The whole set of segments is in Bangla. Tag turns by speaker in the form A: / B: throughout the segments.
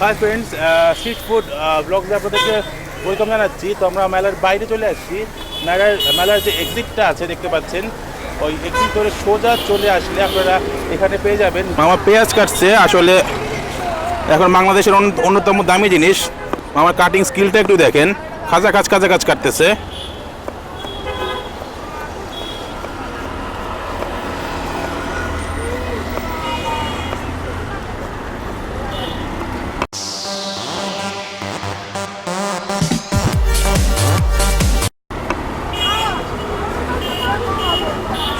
A: হাই ফ্রেন্ডস, স্ট্রিট ফুড ব্লগে আপনাদেরকে ওয়েলকাম জানাচ্ছি। তো আমরা মেলার বাইরে চলে আসছি। মেলার যে এক্সিটটা আছে দেখতে পাচ্ছেন, ওই এক্সিট ধরে সোজা চলে আসলে আপনারা এখানে পেয়ে যাবেন। মামা পেঁয়াজ কাটছে, আসলে এখন বাংলাদেশের অন্যতম দামি জিনিস। মামার কাটিং স্কিলটা একটু দেখেন, খাজা কাজ কাটতেছে।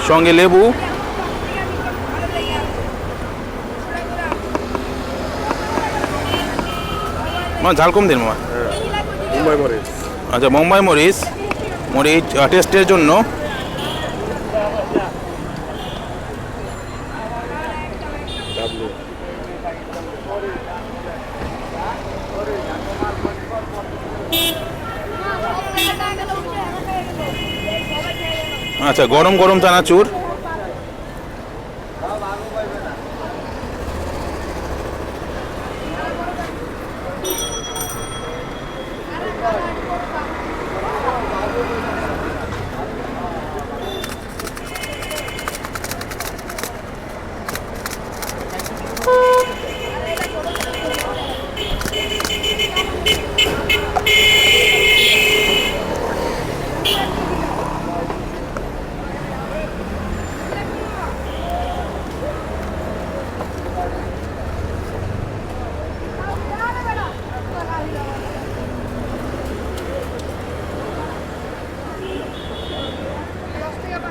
A: সঙ্গে লেবু, ঝাল কম দিন মামা।
B: মুম্বাই মরিচ।
A: আচ্ছা, মুম্বাই মরিচ টেস্টের জন্য। আচ্ছা, গরম গরম চানাচুর।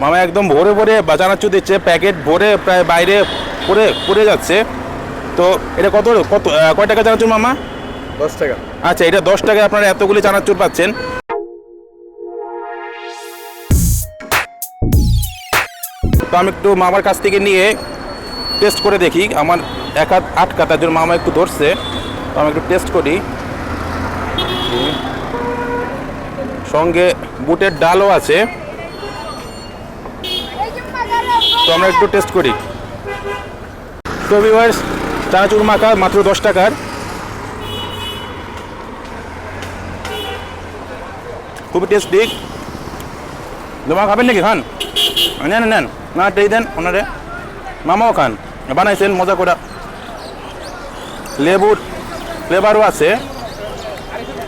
A: মামা একদম ভরে ভরে চানাচুর দিচ্ছে, প্যাকেট ভরে প্রায় বাইরে পড়ে যাচ্ছে। তো এটা কয় টাকা চানাচুর মামা?
B: 10 টাকা।
A: আচ্ছা, এটা 10 টাকায় আপনারা এতগুলি চানাচুর পাচ্ছেন। তো আমি একটু মামার কাছ থেকে নিয়ে টেস্ট করে দেখি। আমার এক হাত আটকা, তার জন্য মামা একটু ধরছে। তো আমি একটু টেস্ট করি। সঙ্গে বুটের ডালও আছে, তো আমরা একটু টেস্ট করি। তো ভিউয়ার্স, চানাচুর মাখা মাত্র 10 টাকার। খুবই টেস্টি। জমা খাবেন নাকি? খান, নেন নেন, না টেই দেন ওনারে। মামাও খান, বানাইছেন মজা করে। লেবুর ফ্লেভারও আছে।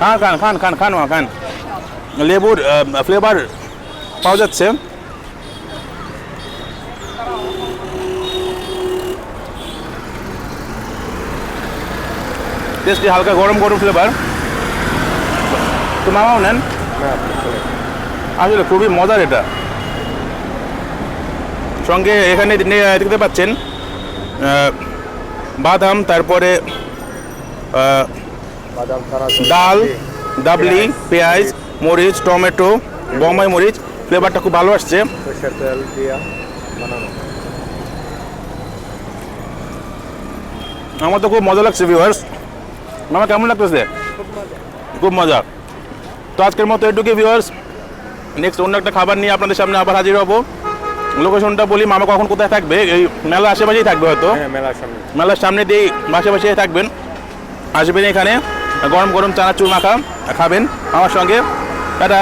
A: হ্যাঁ, খান খান খান খান মা খান। লেবুর ফ্লেভার পাওয়া যাচ্ছে। টেস্টি, হালকা গরম গরম ফ্লেভার। তো মামাও নেন। আসলে খুবই মজার এটা। সঙ্গে এখানে দেখতে পাচ্ছেন বাদাম, তারপরে ডাল, ডাবলি, পেঁয়াজ, মরিচ, টমেটো, বোম্বাই মরিচ। ফ্লেভারটা খুব ভালো আসছে। আমার তো খুব মজা লাগছে ভিউয়ার্স। মামা কেমন লাগতেছে? খুব মজা। তো আজকের মতো এটুকু ভিউয়ার্স, নেক্সট অন্য একটা খাবার নিয়ে আপনাদের সামনে আবার হাজির হবো। লোকেশনটা বলি, মামা কখন কোথায় থাকবে? এই মেলার আশেপাশেই থাকবে হয়তো। মেলার সামনে দিয়েই আশেপাশে থাকবেন, আসবেন এখানে গরম গরম চানাচুর মাখা খাবেন আমার সঙ্গে। টাটা।